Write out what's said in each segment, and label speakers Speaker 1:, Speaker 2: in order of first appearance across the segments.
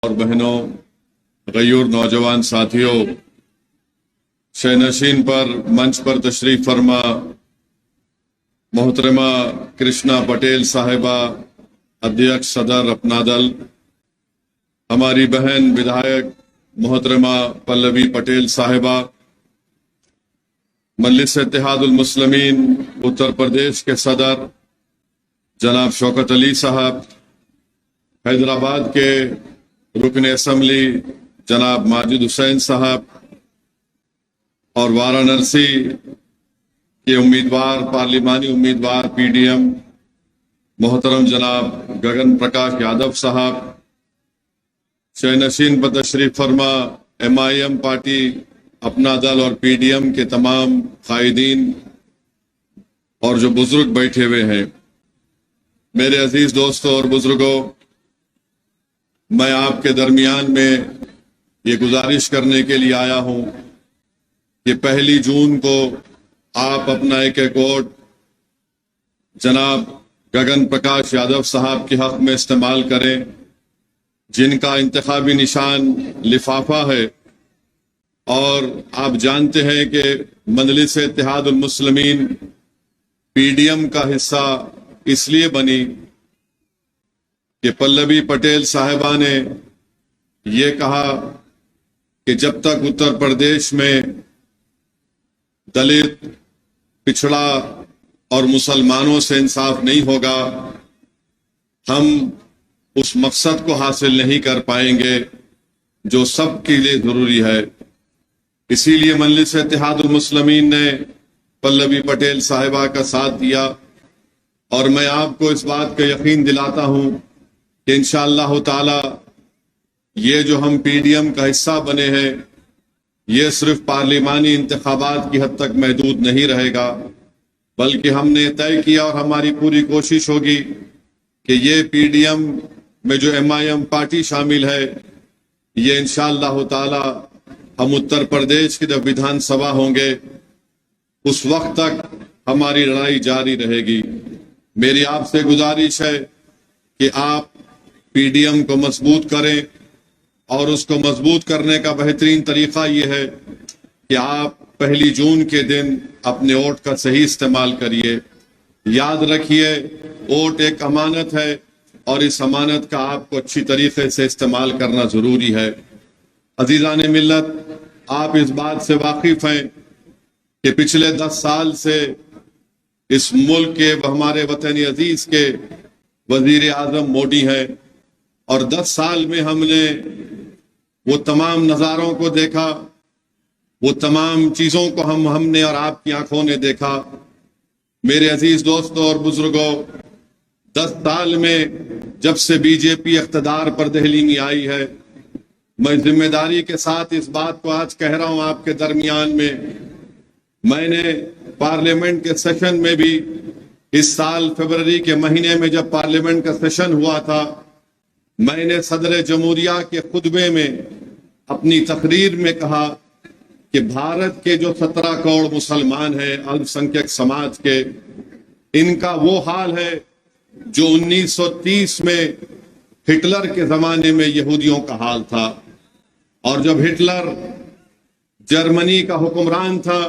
Speaker 1: और बहनों, गयूर नौजवान साथियों, शहनशीन पर मंच पर तशरीफ फरमा मोहतरमा कृष्णा पटेल साहिबा, अध्यक्ष सदर अपना दल, हमारी बहन विधायक मोहतरमा पल्लवी पटेल साहिबा, मजलिस इत्तेहादुल मुस्लिमीन उत्तर प्रदेश के सदर जनाब शौकत अली साहब, हैदराबाद के रुकन असम्बली जनाब माजिद हुसैन साहब और वाराणसी के उम्मीदवार पार्लिमानी उम्मीदवार पीडीएम मोहतरम जनाब गगन प्रकाश यादव साहब, शहनशीन पर तशरीफ फरमा एमआईएम पार्टी अपना दल और पीडीएम के तमाम कायदीन और जो बुजुर्ग बैठे हुए हैं, मेरे अजीज दोस्तों और बुजुर्गों, मैं आपके दरमियान में ये गुजारिश करने के लिए आया हूं कि 1 जून को आप अपना एक वोट जनाब गगन प्रकाश यादव साहब के हक में इस्तेमाल करें, जिनका इंतखाबी निशान लिफाफा है। और आप जानते हैं कि मजलिस इत्तेहादुल मुस्लिमीन पीडीएम का हिस्सा इसलिए बनी कि पल्लवी पटेल साहिबा ने ये कहा कि जब तक उत्तर प्रदेश में दलित, पिछड़ा और मुसलमानों से इंसाफ नहीं होगा, हम उस मकसद को हासिल नहीं कर पाएंगे जो सबके लिए जरूरी है। इसीलिए मजलिस इत्तेहादुल मुस्लिमीन ने पल्लवी पटेल साहिबा का साथ दिया और मैं आपको इस बात का यकीन दिलाता हूं कि इंशाअल्लाह ताला ये जो हम पीडीएम का हिस्सा बने हैं, ये सिर्फ पार्लिमानी इंतखाबात की हद तक महदूद नहीं रहेगा, बल्कि हमने तय किया और हमारी पूरी कोशिश होगी कि ये पीडीएम में जो एमआईएम पार्टी शामिल है, ये इंशाअल्लाह ताला हम उत्तर प्रदेश की जब विधानसभा होंगे उस वक्त तक हमारी लड़ाई जारी रहेगी। मेरी आपसे गुजारिश है कि आप पीडीएम को मजबूत करें और उसको मजबूत करने का बेहतरीन तरीका यह है कि आप 1 जून के दिन अपने वोट का सही इस्तेमाल करिए। याद रखिए, वोट एक अमानत है और इस अमानत का आपको अच्छी तरीके से इस्तेमाल करना जरूरी है। अजीजान मिल्लत, आप इस बात से वाकिफ हैं कि पिछले 10 साल से इस मुल्क के हमारे वतन अजीज के वजीर आजम मोदी हैं और 10 साल में हमने वो तमाम नज़ारों को देखा, वो तमाम चीजों को हमने और आपकी आंखों ने देखा। मेरे अजीज दोस्तों और बुजुर्गों, 10 साल में जब से बीजेपी इख्तिदार पर दिल्ली में आई है, मैं जिम्मेदारी के साथ इस बात को आज कह रहा हूं आपके दरमियान में। मैंने पार्लियामेंट के सेशन में भी इस साल फरवरी के महीने में जब पार्लियामेंट का सेशन हुआ था, मैंने सदर जमहूरिया के खुतबे में अपनी तकरीर में कहा कि भारत के जो 17 करोड़ मुसलमान हैं अल्पसंख्यक समाज के, इनका वो हाल है जो 1930 में हिटलर के जमाने में यहूदियों का हाल था। और जब हिटलर जर्मनी का हुक्मरान था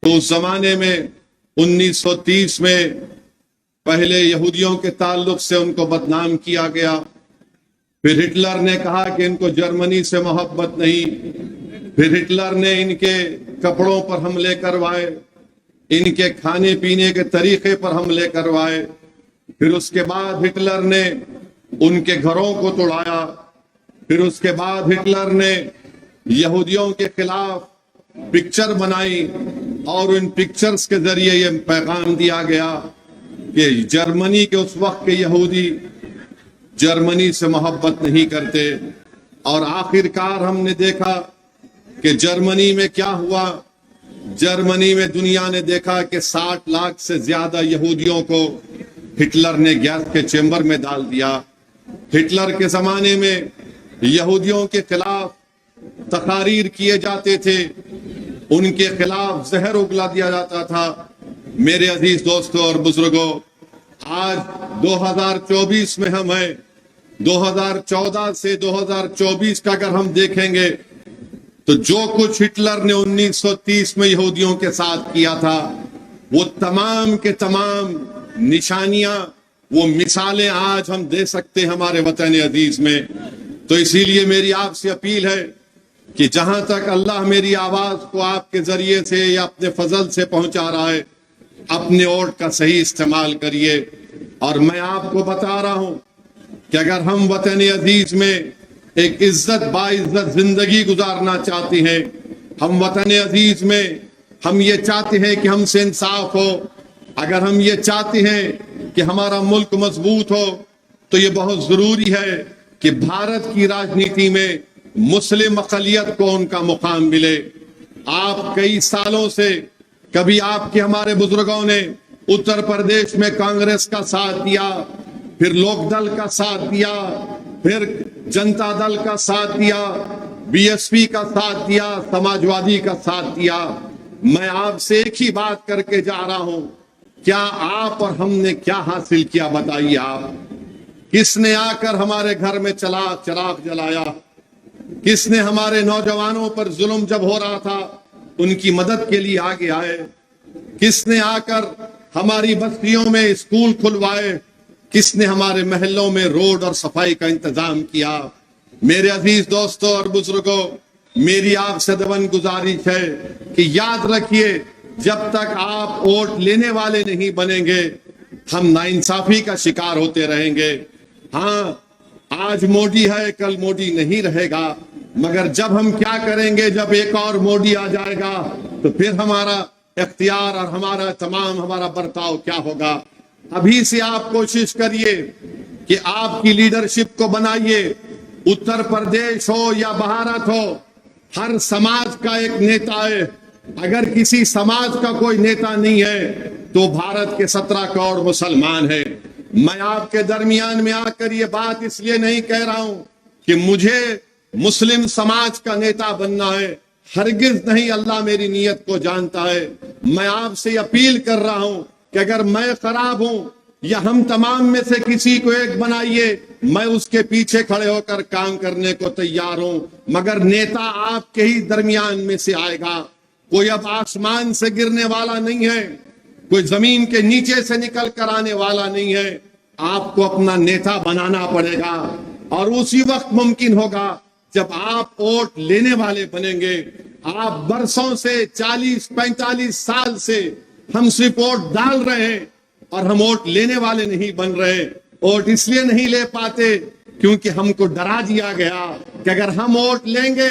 Speaker 1: तो उस जमाने में 1930 में पहले यहूदियों के ताल्लुक से उनको बदनाम किया गया। फिर हिटलर ने कहा कि इनको जर्मनी से मोहब्बत नहीं। फिर हिटलर ने इनके कपड़ों पर हमले करवाए, इनके खाने पीने के तरीके पर हमले करवाए। फिर उसके बाद हिटलर ने उनके घरों को तोड़ाया। फिर उसके बाद हिटलर ने यहूदियों के खिलाफ पिक्चर बनाई और उन पिक्चर्स के जरिए ये पैगाम दिया गया कि जर्मनी के उस वक्त के यहूदी जर्मनी से मोहब्बत नहीं करते। और आखिरकार हमने देखा कि जर्मनी में क्या हुआ। जर्मनी में दुनिया ने देखा कि 60 लाख से ज्यादा यहूदियों को हिटलर ने गैस के चेंबर में डाल दिया। हिटलर के जमाने में यहूदियों के खिलाफ तकारीर किए जाते थे, उनके खिलाफ जहर उगला दिया जाता था। मेरे अजीज दोस्तों और बुजुर्गों, आज 2024 में हम हैं 2014 से 2024 का अगर हम देखेंगे तो जो कुछ हिटलर ने 1930 में यहूदियों के साथ किया था, वो तमाम के तमाम निशानियां, वो मिसालें आज हम दे सकते हैं हमारे वतन अजीज में। तो इसीलिए मेरी आपसे अपील है कि जहां तक अल्लाह मेरी आवाज को आपके जरिए से या अपने फजल से पहुंचा रहा है, अपने वोट का सही इस्तेमाल करिए। और मैं आपको बता रहा हूं कि अगर हम वतन अजीज में एक इज्जत बाइज्जत जिंदगी गुजारना चाहते हैं, हम वतन अजीज में हम ये चाहते हैं कि हमसे इंसाफ हो, अगर हम ये चाहते हैं कि हमारा मुल्क मजबूत हो, तो ये बहुत जरूरी है कि भारत की राजनीति में मुस्लिम अक़लियत को उनका मुकाम मिले। आप कई सालों से, कभी आपके हमारे बुजुर्गों ने उत्तर प्रदेश में कांग्रेस का साथ दिया, फिर लोकदल का साथ दिया, फिर जनता दल का साथ दिया, बीएसपी का साथ दिया, समाजवादी का साथ दिया। मैं आपसे एक ही बात करके जा रहा हूं, क्या आप और हमने क्या हासिल किया बताइए आप। किसने आकर हमारे घर में चिराग जलाया? किसने हमारे नौजवानों पर जुल्म जब हो रहा था उनकी मदद के लिए आगे आए? किसने आकर हमारी बस्तियों में स्कूल खुलवाए? किसने हमारे महलों में रोड और सफाई का इंतजाम किया? मेरे अजीज दोस्तों और बुजुर्गों, मेरी आपसे दवन गुजारिश है कि याद रखिए, जब तक आप वोट लेने वाले नहीं बनेंगे, हम नाइंसाफी का शिकार होते रहेंगे। हाँ, आज मोदी है, कल मोदी नहीं रहेगा, मगर जब हम क्या करेंगे, जब एक और मोदी आ जाएगा तो फिर हमारा इख्तियार और हमारा बर्ताव क्या होगा। अभी से आप कोशिश करिए कि आपकी लीडरशिप को बनाइए। उत्तर प्रदेश हो या भारत हो, हर समाज का एक नेता है। अगर किसी समाज का कोई नेता नहीं है तो भारत के 17 करोड़ मुसलमान है। मैं आपके दरमियान में आकर ये बात इसलिए नहीं कह रहा हूं कि मुझे मुस्लिम समाज का नेता बनना है, हरगिज नहीं। अल्लाह मेरी नीयत को जानता है। मैं आपसे अपील कर रहा हूं कि अगर मैं खराब हूं या हम तमाम में से किसी को एक बनाइए, मैं उसके पीछे खड़े होकर काम करने को तैयार हूं, मगर नेता आपके ही दरमियान में से आएगा। कोई अब आसमान से गिरने वाला नहीं है, कोई जमीन के नीचे से निकल कर आने वाला नहीं है। आपको अपना नेता बनाना पड़ेगा और उसी वक्त मुमकिन होगा जब आप वोट लेने वाले बनेंगे। आप बरसों से 40-45 साल से हम सिर्फ वोट डाल रहे हैं और हम वोट लेने वाले नहीं बन रहे। वोट इसलिए नहीं ले पाते क्योंकि हमको डरा दिया गया कि अगर हम वोट लेंगे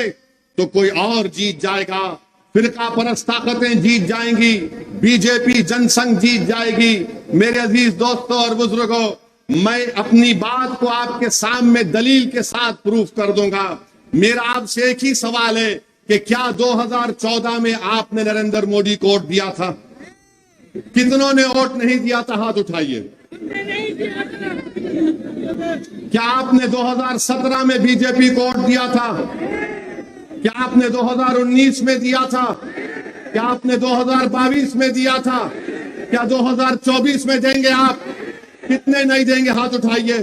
Speaker 1: तो कोई और जीत जाएगा, फिरका परस्त ताकतें जीत जाएंगी, बीजेपी जनसंघ जीत जाएगी। मेरे अजीज दोस्तों और बुजुर्गों, मैं अपनी बात को आपके सामने दलील के साथ प्रूफ कर दूंगा। मेरा आपसे एक ही सवाल है कि क्या 2014 में आपने नरेंद्र मोदी को वोट दिया था? कितनों ने वोट नहीं दिया था? हाथ उठाइए। क्या आपने 2017 में बीजेपी को वोट दिया था? क्या आपने 2019 में दिया था? क्या आपने 2022 में दिया था? क्या 2024 में देंगे आप? कितने नहीं देंगे? हाथ उठाइए।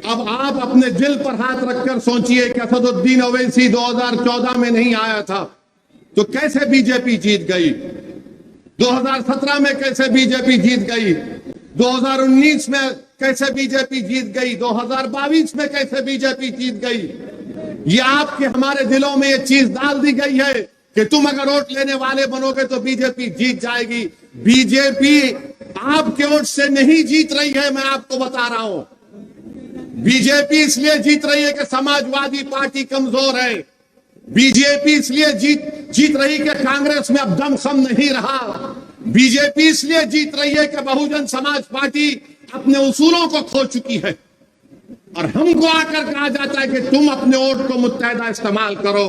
Speaker 1: अब आप अपने दिल पर हाथ रखकर सोचिए कि असदुद्दीन ओवैसी 2014 में नहीं आया था तो कैसे बीजेपी जीत गई? 2017 में कैसे बीजेपी जीत गई? 2019 में कैसे बीजेपी जीत गई? 2022 में कैसे बीजेपी जीत गई? ये आपके हमारे दिलों में ये चीज डाल दी गई है कि तुम अगर वोट लेने वाले बनोगे तो बीजेपी जीत जाएगी। बीजेपी आपके वोट से नहीं जीत रही है, मैं आपको बता रहा हूं। बीजेपी इसलिए जीत रही है कि समाजवादी पार्टी कमजोर है। बीजेपी इसलिए जीत रही कि कांग्रेस में अब दमखम नहीं रहा। बीजेपी इसलिए जीत रही है कि बहुजन समाज पार्टी अपने उसूलों को खो चुकी है और हमको आकर कहा जाता है कि तुम अपने वोट को मुत्तहिदा इस्तेमाल करो।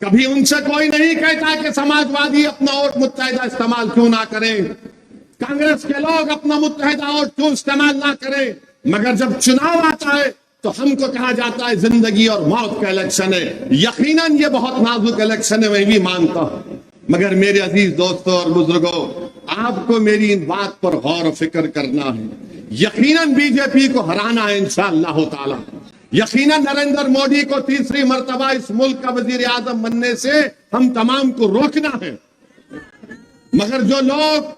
Speaker 1: कभी उनसे कोई नहीं कहता कि समाजवादी अपना वोट मुत्तहिदा इस्तेमाल क्यों ना करें, कांग्रेस के लोग अपना मुत्तहिदा वोट क्यों इस्तेमाल ना करें। मगर जब चुनाव आता है तो हमको कहा जाता है जिंदगी और मौत का इलेक्शन है। यकीनन ये बहुत नाजुक इलेक्शन है, मैं भी मानता हूं, मगर मेरे अजीज दोस्तों और बुजुर्गों, आपको मेरी इन बात पर गौर फिक्र करना है
Speaker 2: यकीनन बीजेपी को हराना है इंशाअल्लाह ताला। यकीनन नरेंद्र मोदी को तीसरी मर्तबा इस मुल्क का वजीर आजम बनने से हम तमाम को रोकना है। मगर जो लोग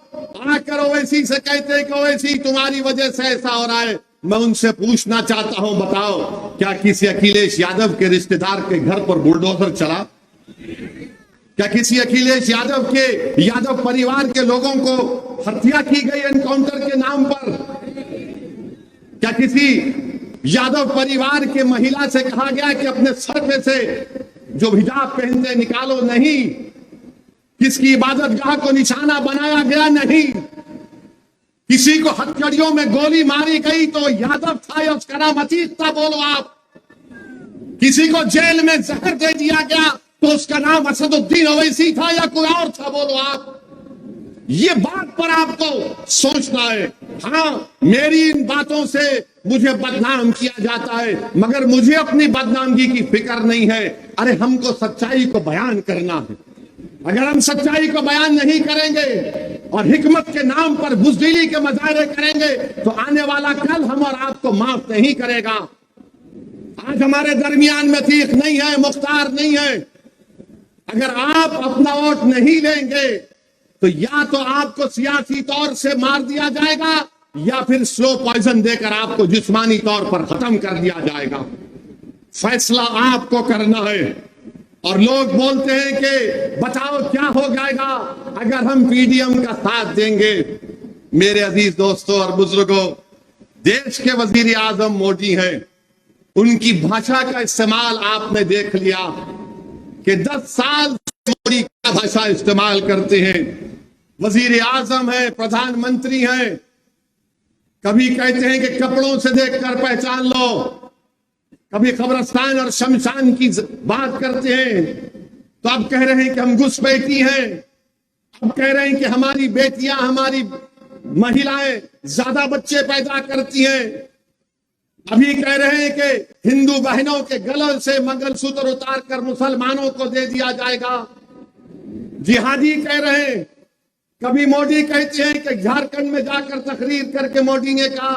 Speaker 2: आकर ओवैसी से कहते हैं कि ओवैसी तुम्हारी वजह से ऐसा हो रहा है, मैं उनसे पूछना चाहता हूं, बताओ क्या किसी अखिलेश यादव के रिश्तेदार के घर पर बुलडोजर चला? क्या किसी अखिलेश यादव के यादव परिवार के लोगों को हत्या की गई एनकाउंटर के नाम पर? क्या किसी यादव परिवार के महिला से कहा गया कि अपने सर पे से जो हिजाब पहनते निकालो? नहीं। किसकी इबादत गाह को निशाना बनाया गया? नहीं। किसी को हथकड़ियों में गोली मारी गई तो यादव था या उसका नाम अतीक था? बोलो आप। किसी को जेल में जहर दे दिया गया तो उसका नाम असदुद्दीन ओवैसी था या कोई और था? बोलो आप। ये बात पर आपको सोचना है। हाँ, मेरी इन बातों से मुझे बदनाम किया जाता है, मगर मुझे अपनी बदनामगी की फिक्र नहीं है। अरे हमको सच्चाई को बयान करना है। अगर हम सच्चाई को बयान नहीं करेंगे और हिकमत के नाम पर बुज़दिली के मजारे करेंगे तो आने वाला कल हम और आपको माफ नहीं करेगा। आज हमारे दरमियान में अतीक नहीं है, मुख्तार नहीं है। अगर आप अपना वोट नहीं लेंगे तो या तो आपको सियासी तौर से मार दिया जाएगा या फिर स्लो पॉइजन देकर आपको जिस्मानी तौर पर खत्म कर दिया जाएगा। फैसला आपको करना है। और लोग बोलते हैं कि बताओ क्या हो जाएगा अगर हम पीडीएम का साथ देंगे। मेरे अजीज दोस्तों और बुजुर्गों, देश के वजीर आजम मोदी हैं। उनकी भाषा का इस्तेमाल आपने देख लिया कि 10 साल मोदी क्या भाषा इस्तेमाल करते हैं। वजीर आजम है, प्रधानमंत्री हैं, कभी कहते हैं कि कपड़ों से देखकर पहचान लो, कभी कब्रिस्तान और शमशान की बात करते हैं, तो अब कह रहे हैं कि हम घुसपैठी हैं, अब कह रहे हैं कि हमारी बेटियां, हमारी महिलाएं ज्यादा बच्चे पैदा करती हैं, अभी कह रहे हैं कि हिंदू बहनों के गलों से मंगलसूत्र उतार कर मुसलमानों को दे दिया जाएगा, जिहादी कह रहे हैं। कभी मोदी कहते हैं कि झारखंड में जाकर तकरीर करके मोदी ने कहा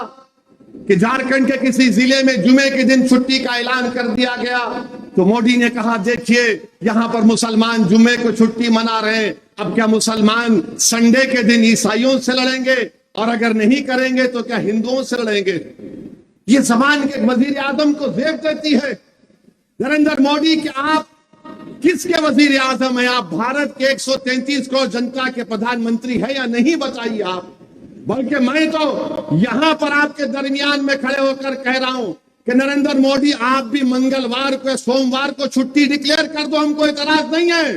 Speaker 2: कि झारखंड के किसी जिले में जुमे के दिन छुट्टी का ऐलान कर दिया गया, तो मोदी ने कहा देखिए यहां पर मुसलमान जुमे को छुट्टी मना रहे हैं, अब क्या मुसलमान संडे के दिन ईसाइयों से लड़ेंगे और अगर नहीं करेंगे तो क्या हिंदुओं से लड़ेंगे? ये जबान के वजीर आजम को जेब देती है। नरेंद्र मोदी के आप किसके वजीर आजम है? आप भारत के 133 करोड़ जनता के प्रधानमंत्री है या नहीं? बताइए आप। बल्कि मैं तो यहां पर आपके दरमियान में खड़े होकर कह रहा हूं कि नरेंद्र मोदी आप भी मंगलवार को, सोमवार को छुट्टी डिक्लेयर कर दो, हमको इतराज नहीं है।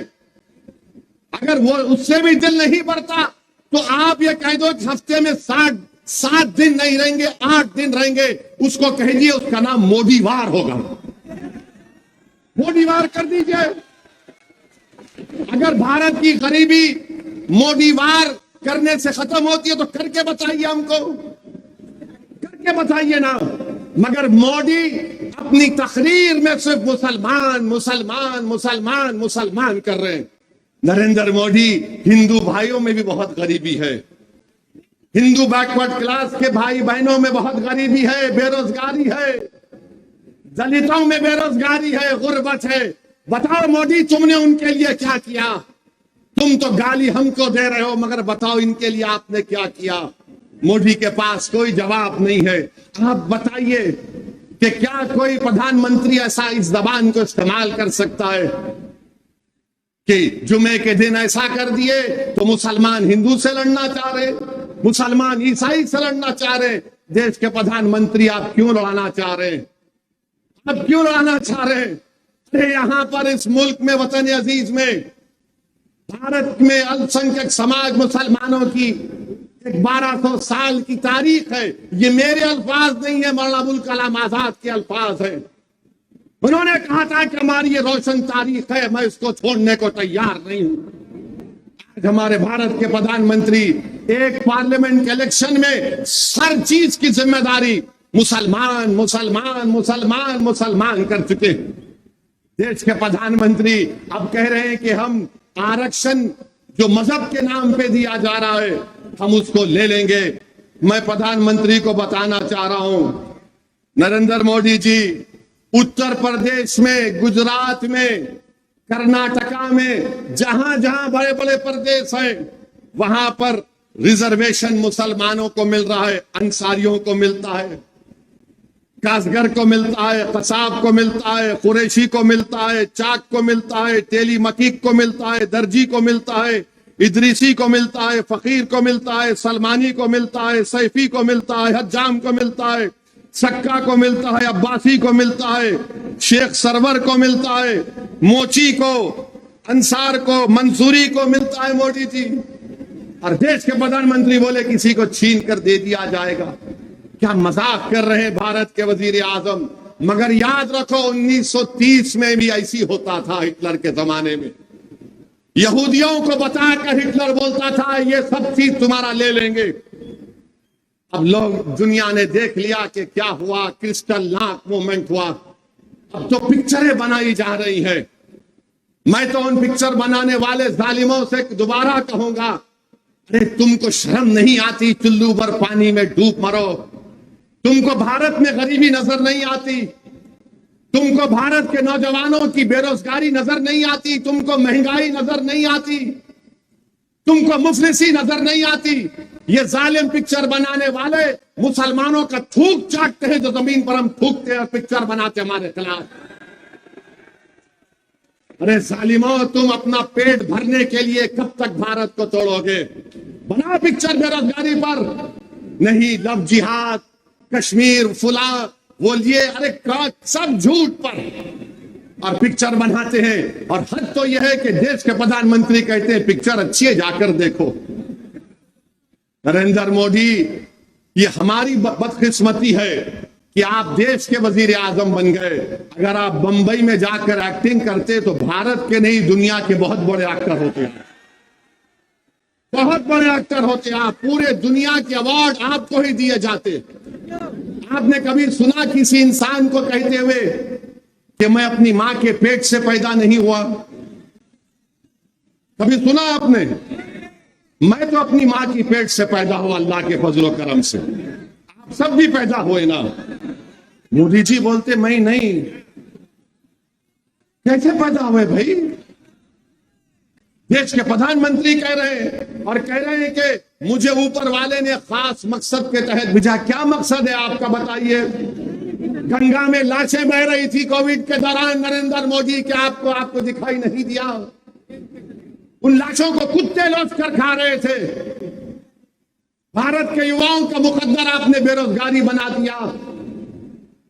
Speaker 2: अगर वो उससे भी दिल नहीं भरता तो आप ये कह दो कि हफ्ते में 7 दिन नहीं रहेंगे, 8 दिन रहेंगे, उसको कहिए उसका नाम मोदीवार होगा। मोदीवार कर दीजिए। अगर भारत की गरीबी मोदीवार करने से खत्म होती है तो करके बताइए, हमको करके बताइए ना। मगर मोदी अपनी तकरीर में सिर्फ मुसलमान मुसलमान मुसलमान मुसलमान कर रहे हैं। नरेंद्र मोदी, हिंदू भाइयों में भी बहुत गरीबी है, हिंदू बैकवर्ड क्लास के भाई बहनों में बहुत गरीबी है, बेरोजगारी है, दलितों में बेरोजगारी है, गुर्बत है। बताओ मोदी तुमने उनके लिए क्या किया? तुम तो गाली हमको दे रहे हो, मगर बताओ इनके लिए आपने क्या किया? मोदी के पास कोई जवाब नहीं है। आप बताइए कि क्या कोई प्रधानमंत्री ऐसा इस जबान को इस्तेमाल कर सकता है कि जुमे के दिन ऐसा कर दिए तो मुसलमान हिंदू से लड़ना चाह रहे, मुसलमान ईसाई से लड़ना चाह रहे। देश के प्रधानमंत्री आप क्यों लड़ाना चाह रहे हैं? अब क्यों लड़ाना चाह रहे हैं? यहां पर इस मुल्क में, वतन अजीज में, भारत में अल्पसंख्यक समाज मुसलमानों की एक 1200 साल की तारीख है। ये मेरे अल्फाज नहीं है, मौलाना अबुल कलाम आजाद के अल्फाज है। उन्होंने कहा था कि हमारी ये रोशन तारीख है, मैं इसको छोड़ने को तैयार नहीं हूं। आज हमारे भारत के प्रधानमंत्री एक पार्लियामेंट के इलेक्शन में हर चीज की जिम्मेदारी मुसलमान मुसलमान मुसलमान मुसलमान कर चुके हैं। देश के प्रधानमंत्री अब कह रहे हैं कि हम आरक्षण जो मजहब के नाम पे दिया जा रहा है हम उसको ले लेंगे। मैं प्रधानमंत्री को बताना चाह रहा हूं, नरेंद्र मोदी जी, उत्तर प्रदेश में, गुजरात में, कर्नाटका में, जहां जहां बड़े बड़े प्रदेश हैं, वहां पर रिजर्वेशन मुसलमानों को मिल रहा है, अंसारियों को मिलता है, कासगर को मिलता है, कसाब को मिलता है, कुरैशी को मिलता है, चाक को मिलता है, तेली मकीक को मिलता है, दर्जी को मिलता है, इदरीसी को मिलता है, फकीर को मिलता है, सलमानी को मिलता है, सैफी को मिलता है, हज्जाम को मिलता है, सक्का को मिलता है, अब्बासी को मिलता है, शेख सरवर को मिलता है, मोची को, अंसार को, मंसूरी को मिलता है मोदी जी। और देश के प्रधानमंत्री बोले किसी को छीन कर दे दिया जाएगा। क्या मजाक कर रहे हैं भारत के वजीर आजम। मगर याद रखो 1930 में भी ऐसी होता था, हिटलर के जमाने में। यहूदियों को बताकर हिटलर बोलता था ये सब चीज तुम्हारा ले लेंगे। अब लोग, दुनिया ने देख लिया कि क्या हुआ, क्रिस्टल नाक मूवमेंट हुआ। अब तो पिक्चरें बनाई जा रही हैं। मैं तो उन पिक्चर बनाने वाले जालिमों से दोबारा कहूंगा, अरे तुमको शर्म नहीं आती, चुल्लू भर पानी में डूब मरो। तुमको भारत में गरीबी नजर नहीं आती, तुमको भारत के नौजवानों की बेरोजगारी नजर नहीं आती, तुमको महंगाई नजर नहीं आती, तुमको मुफलिसी नजर नहीं आती। ये जालिम पिक्चर बनाने वाले मुसलमानों का थूक चाटते हैं, जो जमीन पर हम थूकते हैं और पिक्चर बनाते हमारे खिलाफ। अरे जालिमों, तुम अपना पेट भरने के लिए कब तक भारत को तोड़ोगे? बना पिक्चर बेरोजगारी पर। नहीं, लव जिहाद, कश्मीर, फुला, बोलिए, अरे सब झूठ पर और पिक्चर बनाते हैं। और हद तो यह है कि देश के प्रधानमंत्री कहते हैं पिक्चर अच्छी है, जाकर देखो। नरेंद्र मोदी, ये हमारी बदकिस्मती है कि आप देश के वजीर आजम बन गए। अगर आप बंबई में जाकर एक्टिंग करते तो भारत के नहीं, दुनिया के बहुत बड़े एक्टर होते हैं, बहुत बड़े एक्टर होते। आप पूरे दुनिया के अवार्ड आपको ही दिए जाते। आपने कभी सुना किसी इंसान को कहते हुए कि मैं अपनी मां के पेट से पैदा नहीं हुआ? कभी सुना आपने? मैं तो अपनी मां की पेट से पैदा हुआ, अल्लाह के फजलो करम से। आप सब भी पैदा हुए ना। मोदी जी बोलते मैं नहीं। कैसे पैदा हुए भाई? देश के प्रधानमंत्री कह रहे हैं और कह रहे हैं कि मुझे ऊपर वाले ने खास मकसद के तहत भेजा। क्या मकसद है आपका, बताइए? गंगा में लाशें बह रही थी कोविड के दौरान, नरेंद्र मोदी, क्या आपको दिखाई नहीं दिया? उन लाशों को कुत्ते लौट कर खा रहे थे। भारत के युवाओं का मुकद्दर आपने बेरोजगारी बना दिया।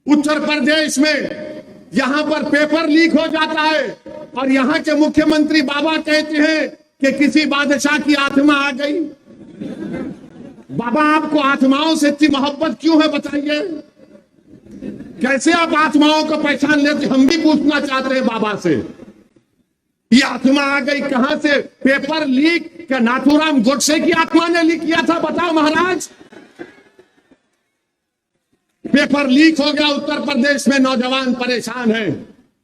Speaker 2: उत्तर प्रदेश में यहां पर पेपर लीक हो जाता है और यहां के मुख्यमंत्री बाबा कहते हैं कि किसी बादशाह की आत्मा आ गई। बाबा, आपको आत्माओं से इतनी मोहब्बत क्यों है, बताइए? कैसे आप आत्माओं को पहचान लेते? हम भी पूछना चाहते हैं बाबा से। ये आत्मा आ गई कहां से? पेपर लीक क्या नाथूराम गोडसे की आत्मा ने लीक किया था? बताओ महाराज। पेपर लीक हो गया, उत्तर प्रदेश में नौजवान परेशान है।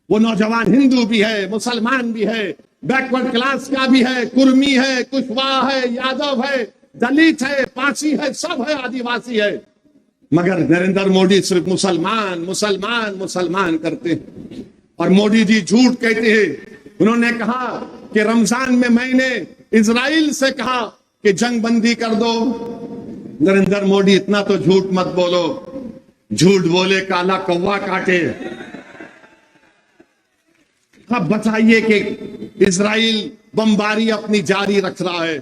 Speaker 2: वो नौजवान हिंदू भी है, मुसलमान भी है, बैकवर्ड क्लास का भी है, कुर्मी है, कुशवाहा है, यादव है, दलित है, पासी है, सब है, आदिवासी है। मगर नरेंद्र मोदी सिर्फ मुसलमान मुसलमान मुसलमान करते हैं। और मोदी जी झूठ कहते हैं। उन्होंने कहा कि रमजान में मैंने इजराइल से कहा कि जंग बंदी कर दो। नरेंद्र मोदी, इतना तो झूठ मत बोलो। झूठ बोले काला कौवा काटे। अब बताइए कि इजराइल बमबारी अपनी जारी रख रहा है।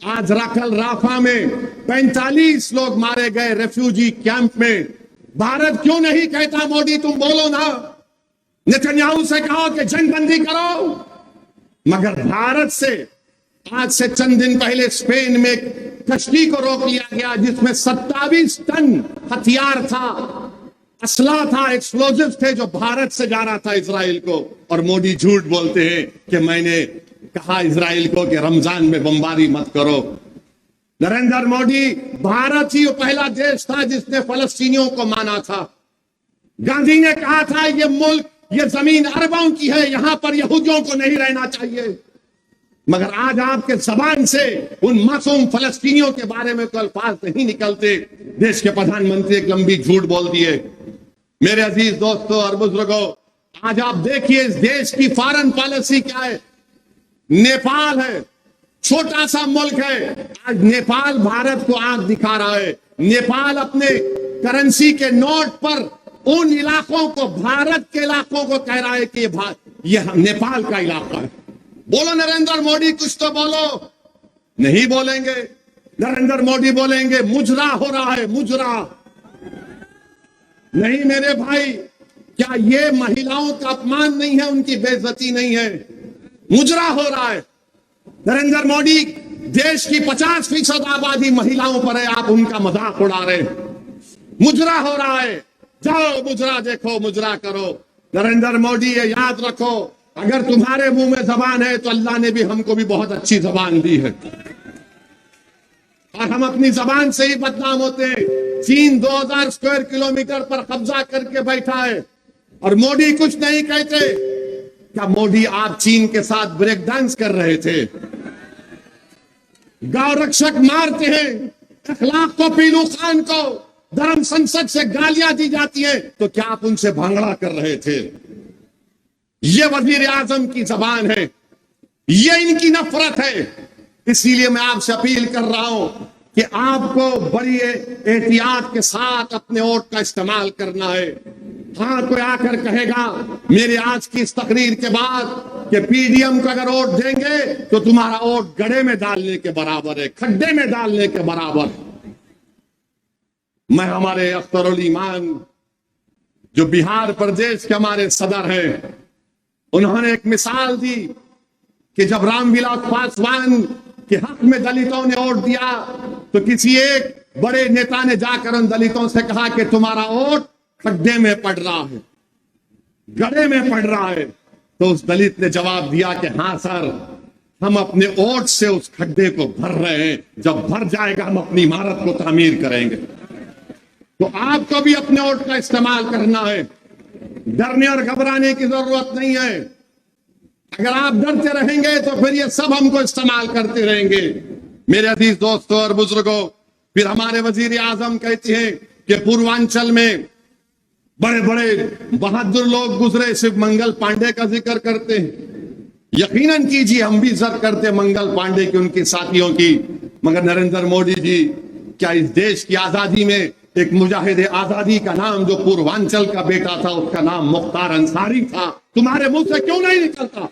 Speaker 2: आज राफा में 45 लोग मारे गए रेफ्यूजी कैंप में। भारत क्यों नहीं कहता? मोदी, तुम बोलो ना, नेतन्याहू से कहो कि जंग बंदी करो। मगर भारत से आज से चंद दिन पहले स्पेन में कश्ती को रोक लिया गया जिसमें 27 टन हथियार था, असला था, एक्सप्लोजिव थे, जो भारत से जा रहा था इजराइल को। और मोदी झूठ बोलते हैं कि मैंने कहा इजराइल को कि रमजान में बमबारी मत करो। नरेंद्र मोदी, भारत ही वो पहला देश था जिसने फलस्तीनियों को माना था। गांधी ने कहा था ये मुल्क, ये जमीन अरबों की है, यहां पर यहूदियों को नहीं रहना चाहिए। मगर आज आपके जबान से उन मासूम फलस्तीनियों के बारे में कोई अल्फाज नहीं निकलते। देश के प्रधानमंत्री एक लंबी झूठ बोल दिए। मेरे अजीज दोस्तों और बुजुर्गों, आज आप देखिए इस देश की फॉरेन पॉलिसी क्या है। नेपाल है, छोटा सा मुल्क है, आज नेपाल भारत को आंख दिखा रहा है। नेपाल अपने करेंसी के नोट पर उन इलाकों को, भारत के इलाकों को कह रहा है कि ये नेपाल का इलाका है। बोलो नरेंद्र मोदी, कुछ तो बोलो। नहीं बोलेंगे। नरेंद्र मोदी बोलेंगे मुजरा हो रहा है, मुजरा। नहीं मेरे भाई, क्या ये महिलाओं का अपमान नहीं है, उनकी बेइज्जती नहीं है? मुजरा हो रहा है। नरेंद्र मोदी, देश की 50% आबादी महिलाओं पर है, आप उनका मजाक उड़ा रहे हैं। मुजरा हो रहा है। जाओ मुजरा देखो, मुजरा करो। नरेंद्र मोदी ये याद रखो, अगर तुम्हारे मुंह में जबान है तो अल्लाह ने भी हमको भी बहुत अच्छी जबान दी है, और हम अपनी जबान से ही बदनाम होते हैं। चीन 2000 स्क्वायर किलोमीटर पर कब्जा करके बैठा है और मोदी कुछ नहीं कहते। क्या मोदी आप चीन के साथ ब्रेक डांस कर रहे थे? गौ रक्षक मारते हैं, अखलाक को, पीलू खान को धर्म संसद से गालियां दी जाती है, तो क्या आप उनसे भांगड़ा कर रहे थे? ये वजीर आजम की जबान है, ये इनकी नफरत है। इसीलिए मैं आपसे अपील कर रहा हूं कि आपको बड़ी एहतियात के साथ अपने वोट का इस्तेमाल करना है। हाँ, कोई आकर कहेगा मेरे आज की इस तकरीर के बाद कि पीडीएम को अगर वोट देंगे तो तुम्हारा वोट गड्ढे में डालने के बराबर है, खड्डे में डालने के बराबर है। मैं हमारे अख्तरुल ईमान जो बिहार प्रदेश के हमारे सदर हैं, उन्होंने एक मिसाल दी कि जब रामविलास पासवान के हक में दलितों ने वोट दिया तो किसी एक बड़े नेता ने जाकर उन दलितों से कहा कि तुम्हारा वोट खड्डे में पड़ रहा है, गड्ढे में पड़ रहा है। तो उस दलित ने जवाब दिया कि हाँ सर, हम अपने वोट से उस खड्डे को भर रहे हैं, जब भर जाएगा हम अपनी इमारत को तामीर करेंगे। तो आपको भी अपने वोट का इस्तेमाल करना है। डरने और घबराने की जरूरत नहीं है। अगर आप डरते रहेंगे तो फिर ये सब हमको इस्तेमाल करते रहेंगे। मेरे अजीज दोस्तों और बुजुर्गों, फिर हमारे वजीर आजम कहते हैं कि पूर्वांचल में बड़े बड़े बहादुर लोग गुजरे, सिर्फ मंगल पांडे का जिक्र करते हैं। यकीनन कीजिए, हम भी इज्जत करते मंगल पांडे की, उनके साथियों की, मगर नरेंद्र मोदी जी, क्या इस देश की आजादी में एक मुजाहिद आजादी का नाम जो पूर्वांचल का बेटा था, उसका नाम मुख्तार अंसारी था? तुम्हारे मुंह से क्यों नहीं निकलता?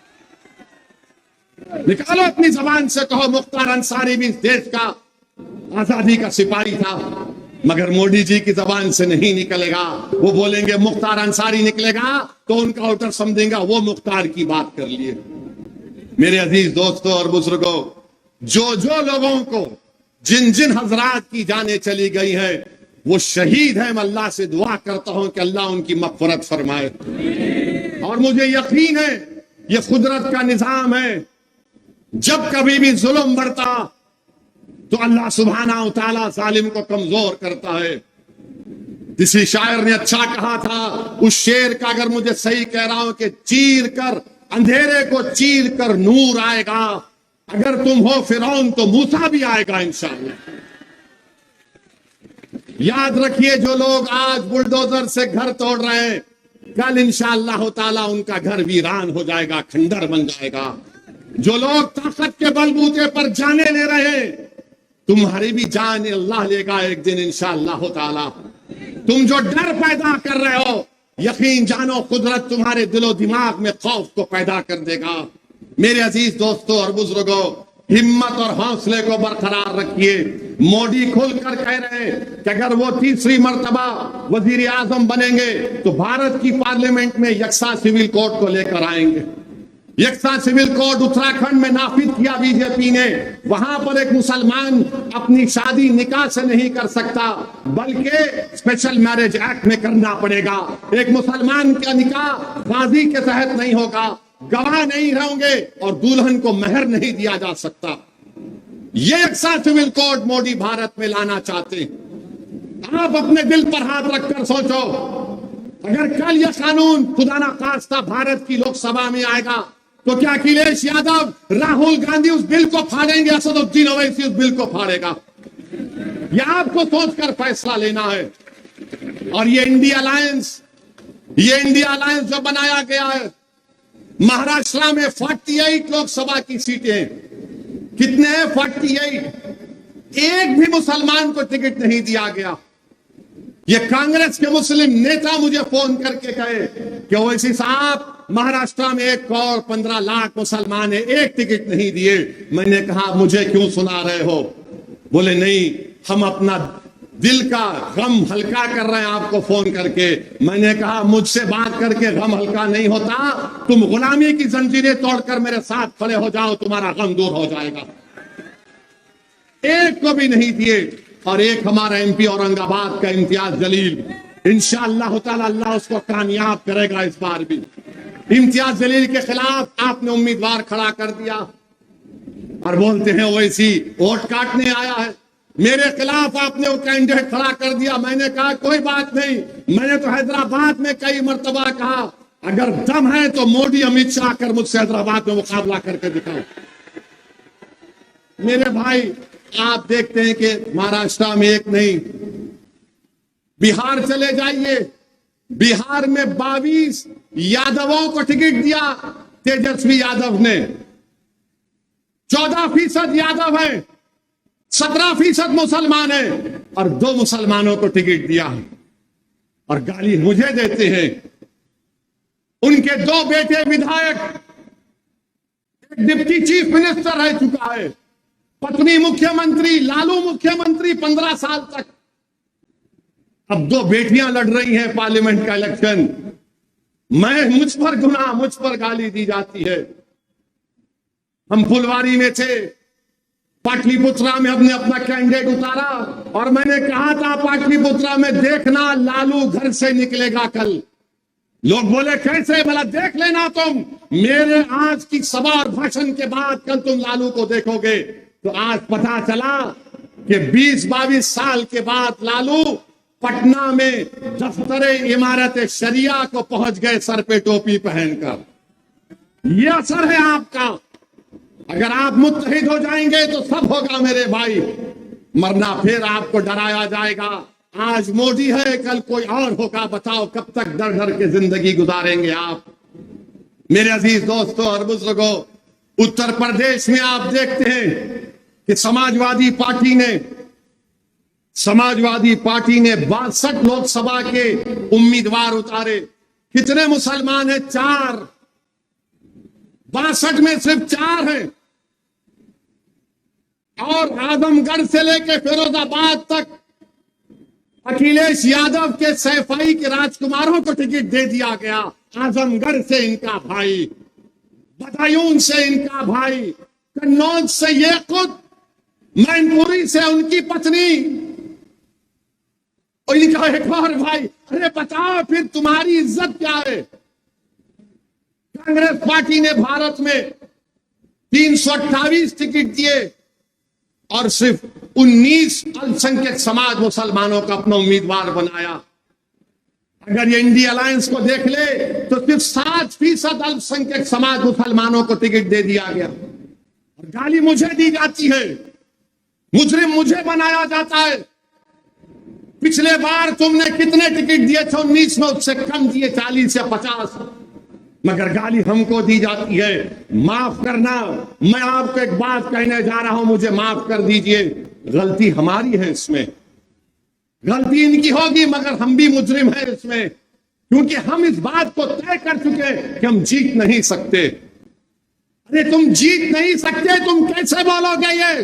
Speaker 2: निकालो अपनी जबान से, कहो मुख्तार अंसारी भी इस देश का आजादी का सिपाही था। मगर मोदी जी की जबान से नहीं निकलेगा। वो बोलेंगे मुख्तार अंसारी निकलेगा तो उनका वोटर समझेगा वो मुख्तार की बात कर लिए। मेरे अजीज दोस्तों और बुजुर्गों, जो जो लोगों को, जिन जिन हजरात की जानें चली गई हैं, वो शहीद हैं। मैं अल्लाह से दुआ करता हूं कि अल्लाह उनकी मग़फ़िरत फरमाए। और मुझे यकीन है ये कुदरत का निजाम है, जब कभी भी जुल्म बढ़ता तो अल्लाह सुब्हानहू तआला जालिम को कमजोर करता है। किसी शायर ने अच्छा कहा था, उस शेर का अगर मुझे सही कह रहा हूं, कि चीर कर अंधेरे को चीर कर नूर आएगा, अगर तुम हो फिरौन तो मूसा भी आएगा इंशाअल्लाह। याद रखिए, जो लोग आज बुलडोजर से घर तोड़ रहे हैं, कल इंशाअल्लाह ताला उनका घर वीरान हो जाएगा, खंडर बन जाएगा। जो लोग ताकत के बलबूते पर जाने ले रहे हैं, तुम्हारी भी जान अल्लाह लेगा एक दिन इंशाअल्लाह ताला। तुम जो डर पैदा कर रहे हो, यकीन जानो कुदरत तुम्हारे दिलो दिमाग में खौफ को पैदा कर देगा। मेरे अजीज दोस्तों और बुजुर्गों, हिम्मत और हौसले को बरकरार रखिए। मोदी खुलकर कह रहे हैं कि अगर वो तीसरी मर्तबा वजीर आजम बनेंगे तो भारत की पार्लियामेंट में यकसा सिविल कोड को लेकर आएंगे। यकसा सिविल कोड उत्तराखंड में नाफिज किया बीजेपी ने। वहां पर एक मुसलमान अपनी शादी निकाह से नहीं कर सकता, बल्कि स्पेशल मैरिज एक्ट में करना पड़ेगा। एक मुसलमान का निकाह गाजी के तहत नहीं होगा, गवाह नहीं होंगे और दुल्हन को मेहर नहीं दिया जा सकता। ये यकसा सिविल कोड मोदी भारत में लाना चाहते हैं। आप अपने दिल पर हाथ रखकर सोचो, अगर कल यह कानून खुदा ना खास्ता भारत की लोकसभा में आएगा तो क्या अखिलेश यादव, राहुल गांधी उस बिल को फाड़ेंगे? असदुद्दीन ओवैसी उस बिल को फाड़ेगा? यह आपको सोचकर फैसला लेना है। और ये इंडिया अलायंस जो बनाया गया है, महाराष्ट्र में 48 लोकसभा की सीटें, कितने हैं? 48। एक भी मुसलमान को टिकट नहीं दिया गया। ये कांग्रेस के मुस्लिम नेता मुझे फोन करके कहे कि ओवैसी साहब, महाराष्ट्र में 1 करोड़ 15 लाख मुसलमान है, एक टिकट नहीं दिए। मैंने कहा मुझे क्यों सुना रहे हो? बोले नहीं, हम अपना दिल का गम हल्का कर रहे हैं आपको फोन करके। मैंने कहा मुझसे बात करके गम हल्का नहीं होता, तुम गुलामी की जंजीरें तोड़कर मेरे साथ खड़े हो जाओ, तुम्हारा गम दूर हो जाएगा। एक को भी नहीं दिए। और एक हमारा एमपी औरंगाबाद का इम्तियाज जलील, इंशाअल्लाह ताला अल्लाह उसको कामयाब करेगा इस बार भी। इम्तियाज जलील के खिलाफ आपने उम्मीदवार खड़ा कर दिया और बोलते हैं ओवैसी वोट काटने आया है। मेरे खिलाफ आपने वो कैंडिडेट खड़ा कर दिया। मैंने कहा कोई बात नहीं, मैंने तो हैदराबाद में कई मर्तबा कहा अगर दम है तो मोदी अमित शाह आकर मुझसे हैदराबाद में मुकाबला करके दिखाओ। मेरे भाई, आप देखते हैं कि महाराष्ट्र में एक नहीं, बिहार चले जाइए, बिहार में 22 यादवों को टिकट दिया तेजस्वी यादव ने। 14% यादव है, 17% मुसलमान है और 2 मुसलमानों को टिकट दिया। और गाली मुझे देते हैं। उनके 2 बेटे विधायक, एक डिप्टी चीफ मिनिस्टर रह चुका है, पत्नी मुख्यमंत्री, लालू मुख्यमंत्री 15 साल तक। अब 2 बेटियां लड़ रही हैं पार्लियामेंट का इलेक्शन। मुझ पर गुनाह, मुझ पर गाली दी जाती है। हम फुलवारी में थे, पाटलिपुत्रा में हमने अपना कैंडिडेट उतारा और मैंने कहा था पाटलिपुत्रा में देखना लालू घर से निकलेगा कल। लोग बोले कैसे? बोला देख लेना तुम, मेरे आज की सभा और भाषण के बाद कल तुम लालू को देखोगे। तो आज पता चला कि 20-22 साल के बाद लालू पटना में दफ्तरे इमारत शरिया को पहुंच गए सर पे टोपी पहनकर। यह असर है आपका। अगर आप मुत्तहिद हो जाएंगे तो सब होगा मेरे भाई, मरना फिर आपको डराया जाएगा। आज मोदी है, कल कोई और होगा। बताओ कब तक डर डर के जिंदगी गुजारेंगे आप? मेरे अजीज दोस्तों और बुजुर्गों, उत्तर प्रदेश में आप देखते हैं कि समाजवादी पार्टी ने 62 लोकसभा के उम्मीदवार उतारे। कितने मुसलमान हैं? 4। 62 में सिर्फ 4 हैं। और आजमगढ़ से लेकर फिरोजाबाद तक अखिलेश यादव के सैफई के राजकुमारों को टिकट दे दिया गया। आजमगढ़ से इनका भाई, बदायूं से इनका भाई, कन्नौज से ये खुद, मैनपुरी से उनकी पत्नी और इनका एक और भाई। अरे बताओ फिर तुम्हारी इज्जत क्या है? कांग्रेस पार्टी ने भारत में 328 टिकट दिए और सिर्फ 19 अल्पसंख्यक समाज मुसलमानों का अपना उम्मीदवार बनाया। अगर ये इंडिया अलायंस को देख ले तो सिर्फ 7% अल्पसंख्यक समाज मुसलमानों को टिकट दे दिया गया। और गाली मुझे दी जाती है, मुजरिम मुझे बनाया जाता है। पिछले बार तुमने कितने टिकट दिए थे? 19 में, उससे कम दिए, 40 या 50। मगर गाली हमको दी जाती है। माफ करना, मैं आपको एक बात कहने जा रहा हूं, मुझे माफ कर दीजिए। गलती हमारी है इसमें, गलती इनकी होगी मगर हम भी मुजरिम हैं इसमें, क्योंकि हम इस बात को तय कर चुके हैं कि हम जीत नहीं सकते। अरे तुम जीत नहीं सकते, तुम कैसे बोलोगे ये?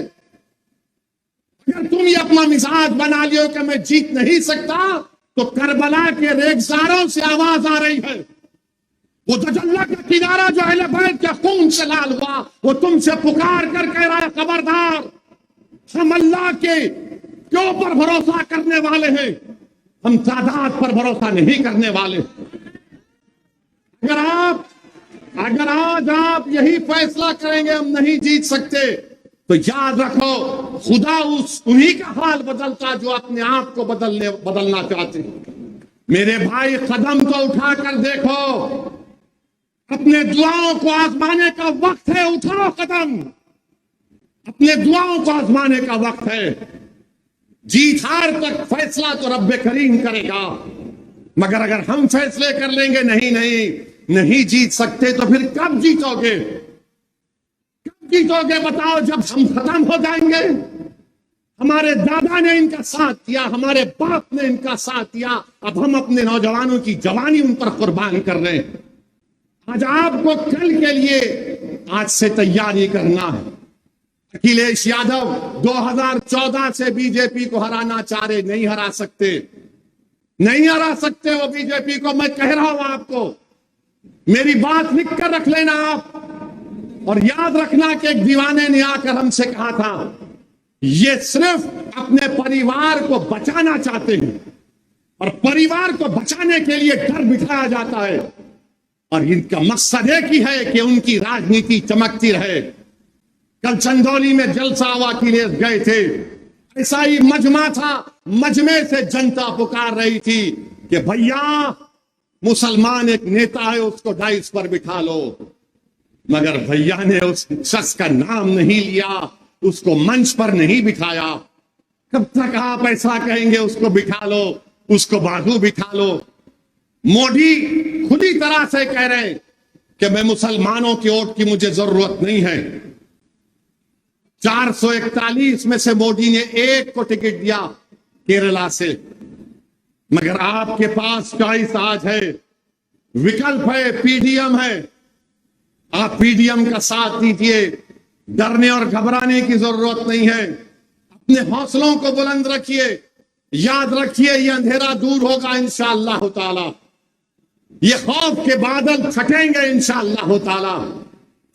Speaker 2: अगर तुम ये अपना मिजाज बना लियो कि मैं जीत नहीं सकता, तो करबला के रेगिस्तानों से आवाज आ रही है। वो दजल्ला का किनारा जो अहले बैत के खून से लाल हुआ, वो तुमसे पुकार कर कह रहा है खबरदार, हम अल्लाह के ऊपर भरोसा करने वाले हैं, हम तादाद पर भरोसा नहीं करने वाले। अगर आज आप यही फैसला करेंगे हम नहीं जीत सकते, तो याद रखो खुदा उन्हीं का हाल बदलता जो अपने आप को बदलना चाहते हैं। मेरे भाई कदम तो उठाकर देखो, अपने दुआओं को आजमाने का वक्त है, उठाओ कदम। अपने दुआओं को आजमाने का वक्त है। जीत हार तक फैसला तो रब्बे करीम करेगा, मगर अगर हम फैसले कर लेंगे नहीं नहीं नहीं जीत सकते, तो फिर कब जीतोगे? कब जीतोगे बताओ? जब हम खत्म हो जाएंगे। हमारे दादा ने इनका साथ दिया, हमारे बाप ने इनका साथ दिया, अब हम अपने नौजवानों की जवानी उन पर कुर्बान कर रहे हैं। आज आपको कल के लिए आज से तैयारी करना है। अखिलेश यादव 2014 से बीजेपी को हराना चाह रहे, नहीं हरा सकते, नहीं हरा सकते वो बीजेपी को। मैं कह रहा हूं आपको, मेरी बात लिख कर रख लेना आप, और याद रखना कि एक दीवाने ने आकर हमसे कहा था, ये सिर्फ अपने परिवार को बचाना चाहते हैं, और परिवार को बचाने के लिए डर बिठाया जाता है, और इनका मकसद एक ही है कि उनकी राजनीति चमकती रहे। कल चंदौली में जलसा हुआ के लिए गए थे, ऐसा ही मजमा था, मजमे से जनता पुकार रही थी कि भैया मुसलमान एक नेता है, उसको डाइस पर बिठा लो। मगर भैया ने उस शख्स का नाम नहीं लिया, उसको मंच पर नहीं बिठाया। कब तक आप ऐसा कहेंगे, उसको बिठा लो, उसको बाजू बिठा लो? मोदी खुद ही तरह से कह रहे हैं कि मैं मुसलमानों की वोट की मुझे जरूरत नहीं है। 441 में से मोदी ने एक को टिकट दिया केरला से, मगर आपके पास चॉइस आज है, विकल्प है, पीडीएम है। आप पीडीएम का साथ दीजिए, डरने और घबराने की जरूरत नहीं है। अपने हौसलों को बुलंद रखिए, याद रखिए ये अंधेरा दूर होगा इंशाअल्लाह ताला, ये खौफ के बादल छटेंगे इंशाअल्लाह ताला।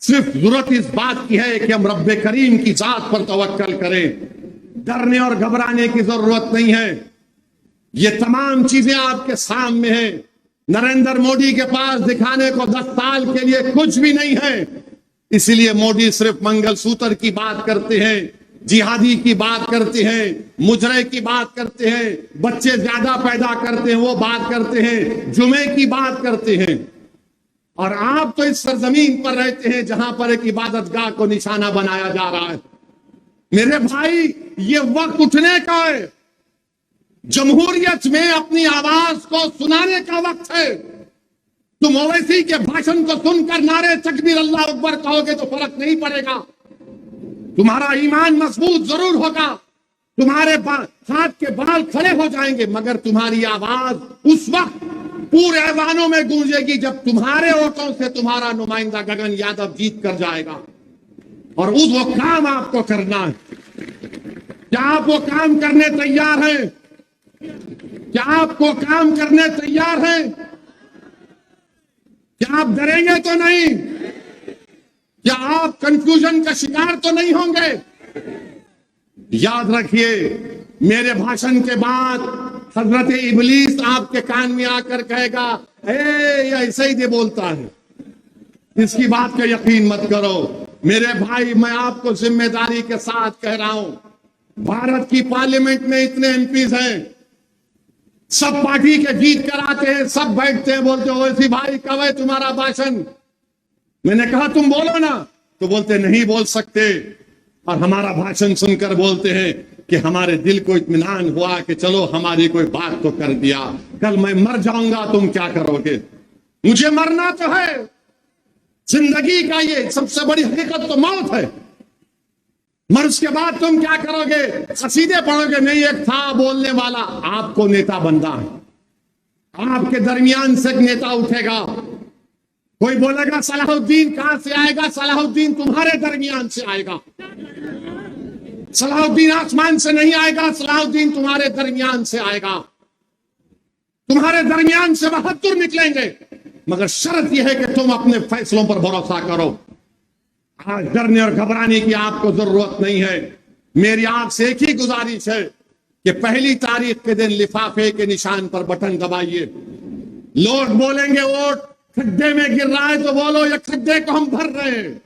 Speaker 2: सिर्फ जरूरत इस बात की है कि हम रब्बे करीम की जात पर तवक्कल करें। डरने और घबराने की जरूरत नहीं है। ये तमाम चीजें आपके सामने हैं। नरेंद्र मोदी के पास दिखाने को 10 साल के लिए कुछ भी नहीं है। इसलिए मोदी सिर्फ मंगलसूत्र की बात करते हैं, जिहादी की बात करते हैं, मुजरे की बात करते हैं, बच्चे ज्यादा पैदा करते हैं वो बात करते हैं, जुमे की बात करते हैं। और आप तो इस सरजमीन पर रहते हैं जहां पर एक इबादतगाह को निशाना बनाया जा रहा है। मेरे भाई, ये वक्त उठने का है। जमहूरियत में अपनी आवाज को सुनाने का वक्त है। तुम ओवैसी के भाषण को सुनकर नारे तकबीर अल्लाह अकबर कहोगे तो फर्क नहीं पड़ेगा। तुम्हारा ईमान मजबूत जरूर होगा, तुम्हारे हाथ के बाल खड़े हो जाएंगे, मगर तुम्हारी आवाज उस वक्त पूरे ऐवानों में गूंजेगी जब तुम्हारे वोटों से तुम्हारा नुमाइंदा गगन यादव जीत कर जाएगा। और उस वो काम आपको करना है। क्या आप वो काम करने तैयार हैं? क्या आप वो काम करने तैयार हैं? क्या आप डरेंगे तो नहीं? क्या आप कंफ्यूजन का शिकार तो नहीं होंगे? याद रखिए, मेरे भाषण के बाद हजरत इबलीस आपके कान में आकर कहेगा, ये ऐसे ही दे बोलता है, इसकी बात का यकीन मत करो। मेरे भाई, मैं आपको जिम्मेदारी के साथ कह रहा हूं, भारत की पार्लियामेंट में इतने एमपीज हैं, सब पार्टी के जीत कर आते हैं, सब बैठते हैं, बोलते हो ओवैसी भाई कब है तुम्हारा भाषण? मैंने कहा तुम बोलो ना, तो बोलते नहीं बोल सकते। और हमारा भाषण सुनकर बोलते हैं कि हमारे दिल को इत्मीनान हुआ कि चलो हमारी कोई बात तो कर दिया। कल मैं मर जाऊंगा, तुम क्या करोगे? मुझे मरना तो है। जिंदगी का ये सबसे बड़ी हकीकत तो मौत है, मर उसके बाद तुम क्या करोगे? कसीदे पढ़ोगे? नहीं, एक था बोलने वाला, आपको नेता बनना है। आपके दरमियान से एक नेता उठेगा, कोई बोलेगा सलाहुद्दीन कहां से आएगा? सलाहुद्दीन तुम्हारे दरमियान से आएगा। सलाहुद्दीन आसमान से नहीं आएगा, सलाहुद्दीन तुम्हारे दरमियान से आएगा। तुम्हारे दरमियान से 72 निकलेंगे, मगर शर्त यह है कि तुम अपने फैसलों पर भरोसा करो। आज डरने और घबराने की आपको जरूरत नहीं है। मेरी आपसे एक ही गुजारिश है कि 1 तारीख के दिन लिफाफे के निशान पर बटन दबाइए। लोग बोलेंगे वोट खड्डे में गिर रहा है, तो बोलो ये खड्डे को हम भर रहे हैं,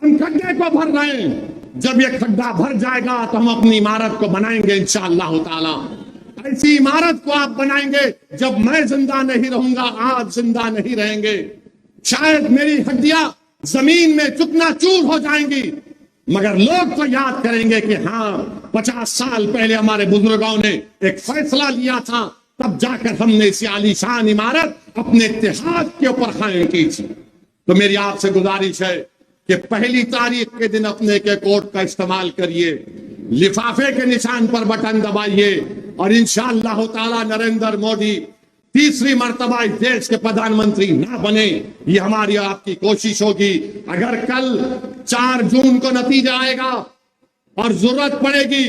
Speaker 2: हम खड्डे को भर रहे हैं। जब ये खड्डा भर जाएगा तो हम अपनी इमारत को बनाएंगे इंशाअल्लाह ताला। ऐसी इमारत को आप बनाएंगे जब मैं जिंदा नहीं रहूंगा, आप जिंदा नहीं रहेंगे। शायद मेरी हड्डियां जमीन में चूर हो जाएंगी, मगर लोग तो याद करेंगे कि हाँ 50 साल पहले हमारे बुजुर्गों ने एक फैसला लिया था, तब जाकर हमने इस आलीशान इमारत अपने इत्तेहाद के ऊपर कायम की थी। तो मेरी आपसे गुजारिश है कि पहली तारीख के दिन अपने के कोड का इस्तेमाल करिए, लिफाफे के निशान पर बटन दबाइए और इंशाअल्लाह ताला नरेंद्र मोदी तीसरी मर्तबा इस देश के प्रधानमंत्री ना बने, ये हमारी आपकी कोशिश होगी। अगर कल 4 जून को नतीजा आएगा और जरूरत पड़ेगी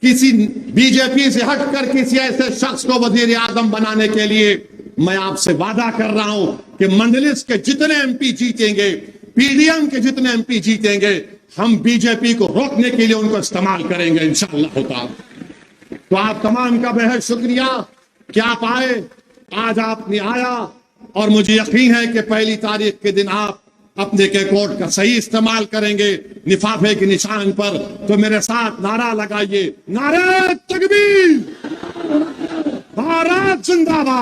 Speaker 2: किसी बीजेपी से हटकर किसी ऐसे शख्स को वजीर आजम बनाने के लिए, मैं आपसे वादा कर रहा हूं कि मंजलिस के जितने एमपी जीतेंगे, पीडीएम के जितने एमपी जीतेंगे, हम बीजेपी को रोकने के लिए उनको इस्तेमाल करेंगे इंशाअल्लाह ताला। तो आप तमाम का बेहद शुक्रिया कि आप आए, आज आपने आया और मुझे यकीन है कि पहली तारीख के दिन आप अपने के कोड का सही इस्तेमाल करेंगे लिफाफे के निशान पर। तो मेरे साथ नारा लगाइए, नारे तकबीर, भारत जिंदाबाद।